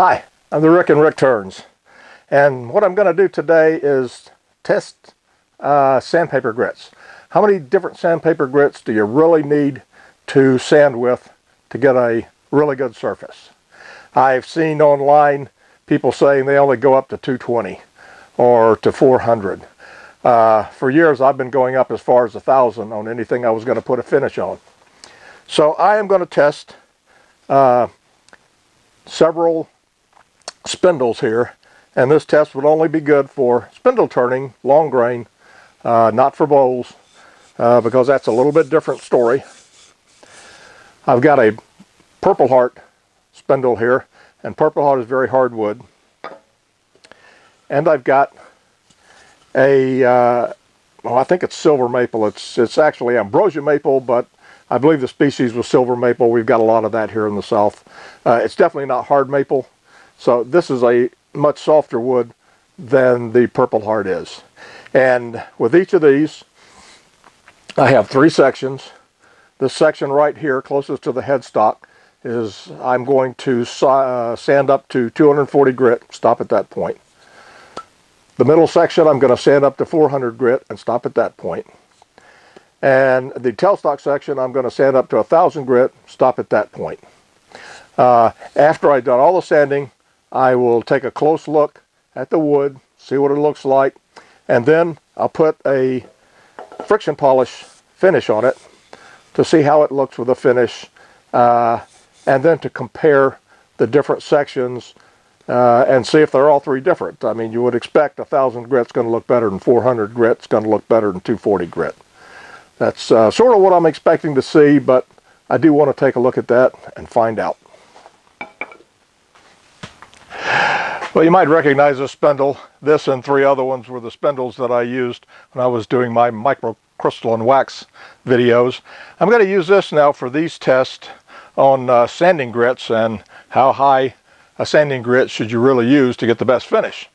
Hi, I'm the Rick and Rick Turns, and what I'm going to do today is test sandpaper grits. How many different sandpaper grits do you really need to sand with to get a really good surface? I've seen online people saying they only go up to 220 or to 400. For years I've been going up as far as 1,000 on anything I was going to put a finish on. So I am going to test several spindles here, and this test would only be good for spindle turning, long grain, not for bowls, because that's a little bit different story. I've got a Purple Heart spindle here, and Purple Heart is very hardwood. And I've got a, well, I think it's silver maple. It's actually ambrosia maple, but I believe the species was silver maple. We've got a lot of that here in the South. It's definitely not hard maple. So this is a much softer wood than the Purple Heart is. And with each of these, I have 3 sections. This section right here, closest to the headstock, is I'm going to sand up to 240 grit, stop at that point. The middle section I'm going to sand up to 400 grit and stop at that point. And the tailstock section I'm going to sand up to 1,000 grit, stop at that point. After I've done all the sanding, I will take a close look at the wood, see what it looks like, and then I'll put a friction polish finish on it to see how it looks with a finish, and then to compare the different sections and see if they're all 3 different. I mean, you would expect 1,000 grit's going to look better than 400 grit's going to look better than 240 grit. That's sort of what I'm expecting to see, but I do want to take a look at that and find out. Well, you might recognize this spindle. This and 3 other ones were the spindles that I used when I was doing my microcrystalline wax videos. I'm going to use this now for these tests on sanding grits and how high a sanding grit should you really use to get the best finish.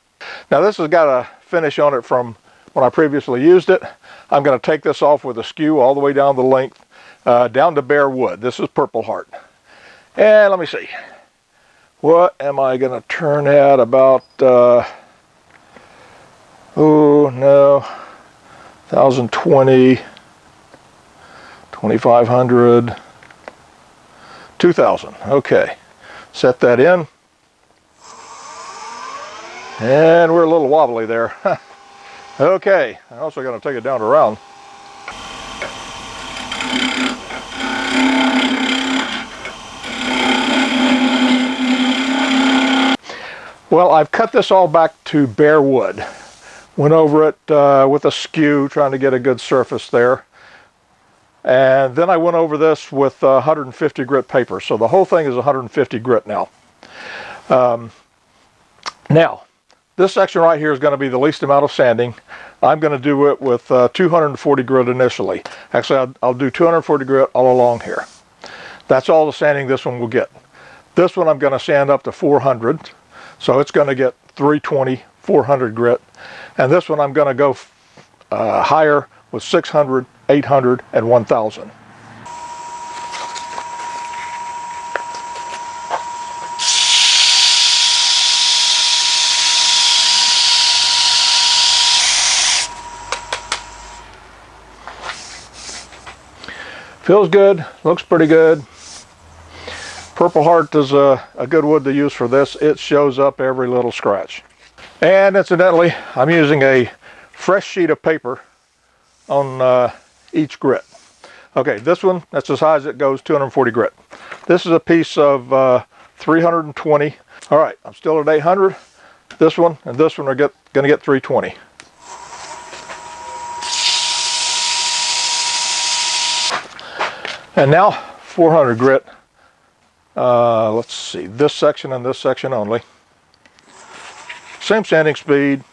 Now this has got a finish on it from when I previously used it. I'm going to take this off with a skew all the way down the length, down to bare wood. This is Purple Heart. And let me see. What am I going to turn at? About, oh no, 1,020, 2,500, 2,000. Okay, set that in. And we're a little wobbly there. Okay, I'm also going to take it down around. Well, I've cut this all back to bare wood. Went over it with a skew, trying to get a good surface there. And then I went over this with 150 grit paper. So the whole thing is 150 grit now. Now, this section right here is going to be the least amount of sanding. I'm going to do it with 240 grit initially. Actually, I'll do 240 grit all along here. That's all the sanding this one will get. This one I'm going to sand up to 400. So it's going to get 320, 400 grit. And this one I'm going to go higher with 600, 800, and 1,000. Feels good, looks pretty good. Purple Heart is a good wood to use for this. It shows up every little scratch. And incidentally, I'm using a fresh sheet of paper on each grit. Okay, this one, that's as high as it goes, 240 grit. This is a piece of 320. All right, I'm still at 800. This one and this one are going to get 320. And now 400 grit. Let's see, this section and this section only. Same sanding speed.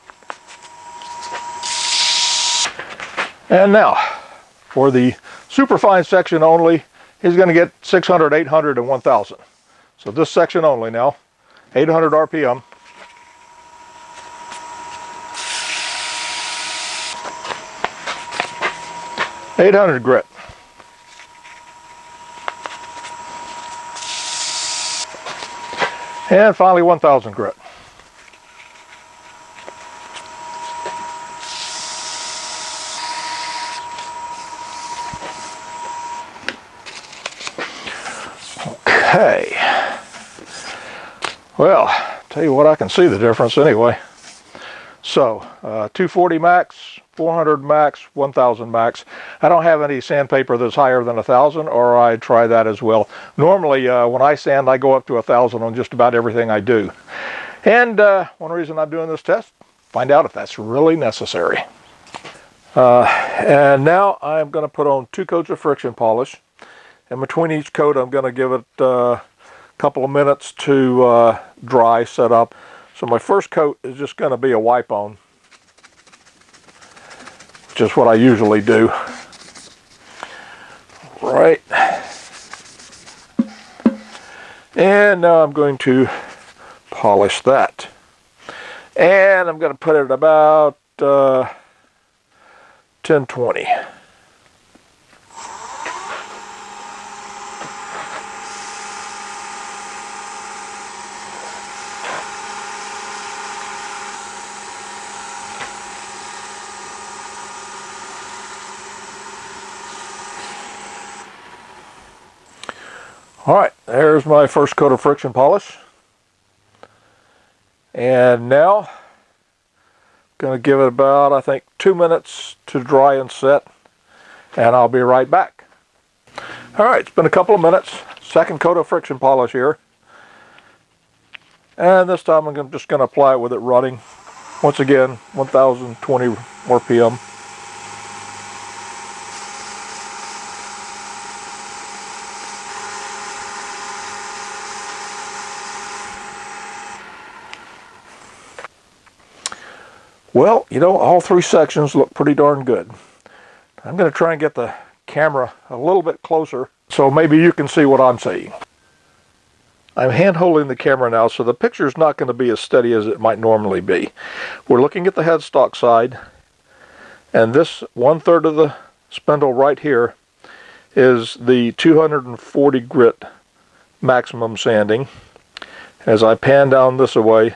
And now, for the superfine section only, he's going to get 600, 800, and 1,000. So this section only now, 800 RPM. $800 grit. And finally 1000 grit. Okay. Well, tell you what, I can see the difference anyway. So, 240 max, 400 max, 1000 max. I don't have any sandpaper that's higher than 1000, or I'd try that as well. Normally, when I sand, I go up to 1000 on just about everything I do. And one reason I'm doing this test, find out if that's really necessary. And now I'm going to put on 2 coats of friction polish. And between each coat, I'm going to give it a couple of minutes to dry, set up. So my first coat is just going to be a wipe on, which is what I usually do. Right. And now I'm going to polish that. And I'm going to put it at about 10-20. Alright, there's my first coat of friction polish. And now, I'm going to give it about, I think, 2 minutes to dry and set. And I'll be right back. Alright, it's been a couple of minutes. Second coat of friction polish here. And this time I'm just going to apply it with it running. Once again, 1020 RPM. Well, you know, all 3 sections look pretty darn good. I'm going to try and get the camera a little bit closer so maybe you can see what I'm seeing. I'm hand holding the camera now, so the picture's not going to be as steady as it might normally be. We're looking at the headstock side, and this 1/3 of the spindle right here is the 240 grit maximum sanding. As I pan down this away,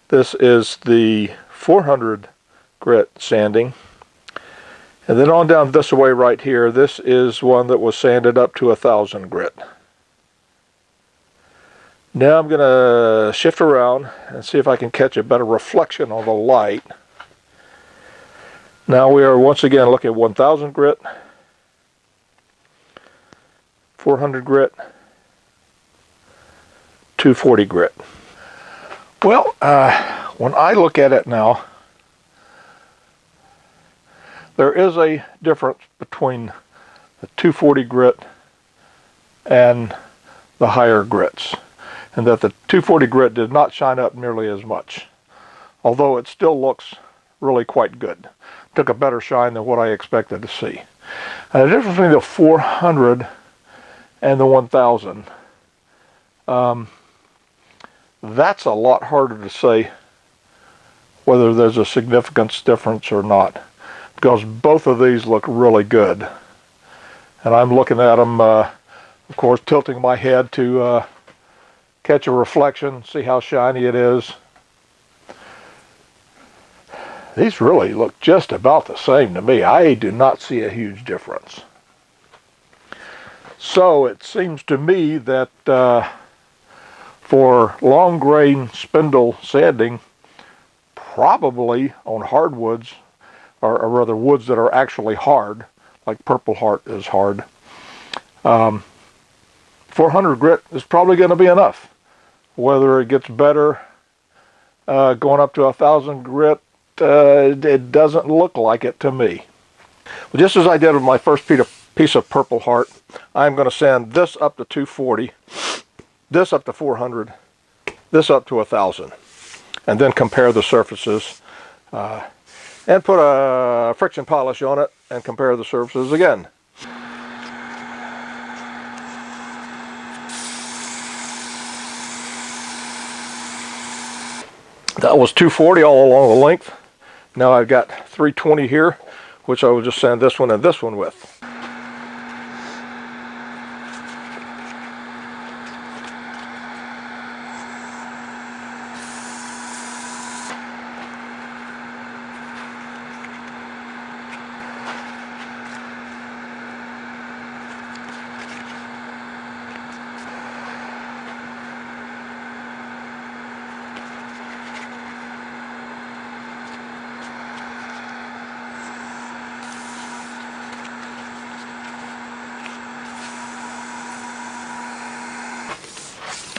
this is the 400 grit sanding. And then on down this way right here, this is one that was sanded up to 1000 grit. Now I'm going to shift around and see if I can catch a better reflection on the light. Now we are once again looking at 1000 grit, 400 grit, 240 grit. Well, when I look at it now, there is a difference between the 240 grit and the higher grits, and that the 240 grit did not shine up nearly as much, although it still looks really quite good. Took a better shine than what I expected to see. And the difference between the 400 and the 1000, that's a lot harder to say whether there's a significance difference or not, because both of these look really good. And I'm looking at them, of course, tilting my head to catch a reflection, see how shiny it is. These really look just about the same to me. I do not see a huge difference. So it seems to me that for long grain spindle sanding, probably on hardwoods, or rather woods that are actually hard, like Purple Heart is hard, 400 grit is probably going to be enough. Whether it gets better going up to 1000 grit, it doesn't look like it to me. Well, just as I did with my first piece of Purple Heart, I'm going to sand this up to 240, this up to 400, this up to 1000, and then compare the surfaces and put a friction polish on it and compare the surfaces again. That was 240 all along the length. Now I've got 320 here, which I will just sand this one and this one with.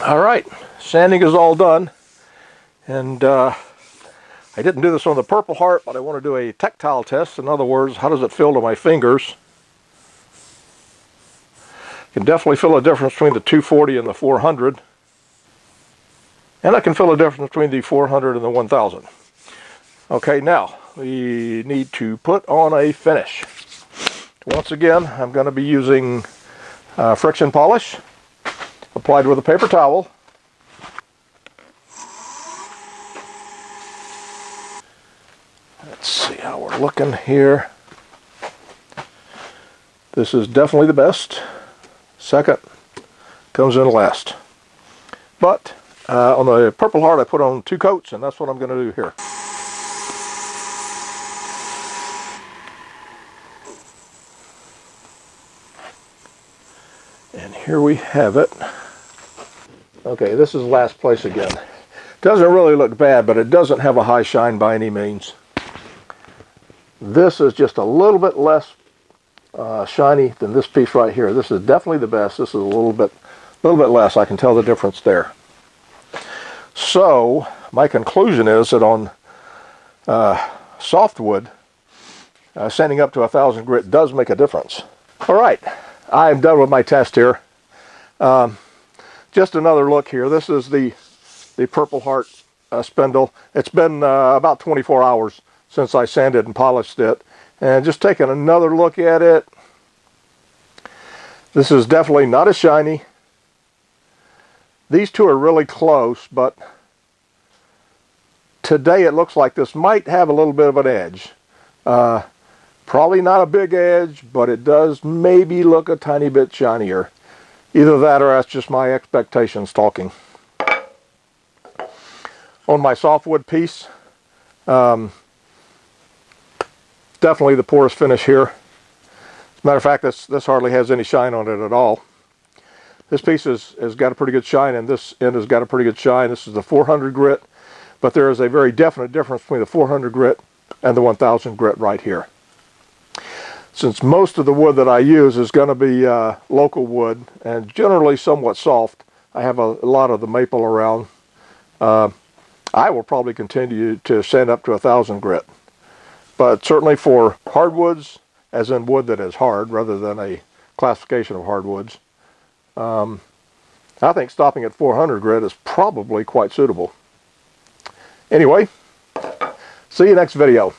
All right, sanding is all done, and I didn't do this on the Purple Heart, but I want to do a tactile test. In other words, how does it feel to my fingers? You can definitely feel a difference between the 240 and the 400, and I can feel a difference between the 400 and the 1000. Okay, now we need to put on a finish. Once again, I'm going to be using friction polish applied with a paper towel. Let's see how we're looking here. This is definitely the best. Second comes in last. But on the Purple Heart I put on 2 coats, and that's what I'm going to do here. And here we have it. Okay, this is last place again. Doesn't really look bad, but it doesn't have a high shine by any means. This is just a little bit less shiny than this piece right here. This is definitely the best. This is a little bit less. I can tell the difference there. So my conclusion is that on softwood, sanding up to 1000 grit does make a difference. All right, I'm done with my test here. Just another look here. This is the Purple Heart spindle. It's been about 24 hours since I sanded and polished it. And just taking another look at it, this is definitely not as shiny. These two are really close, but today it looks like this might have a little bit of an edge. Probably not a big edge, but it does maybe look a tiny bit shinier. Either that or that's just my expectations talking. On my softwood piece, definitely the poorest finish here. As a matter of fact, this hardly has any shine on it at all. This piece has got a pretty good shine, and this end has got a pretty good shine. This is the 400 grit, but there is a very definite difference between the 400 grit and the 1000 grit right here. Since most of the wood that I use is going to be local wood and generally somewhat soft, I have a lot of the maple around. I will probably continue to sand up to 1000 grit. But certainly for hardwoods, as in wood that is hard rather than a classification of hardwoods, I think stopping at 400 grit is probably quite suitable. Anyway, see you next video.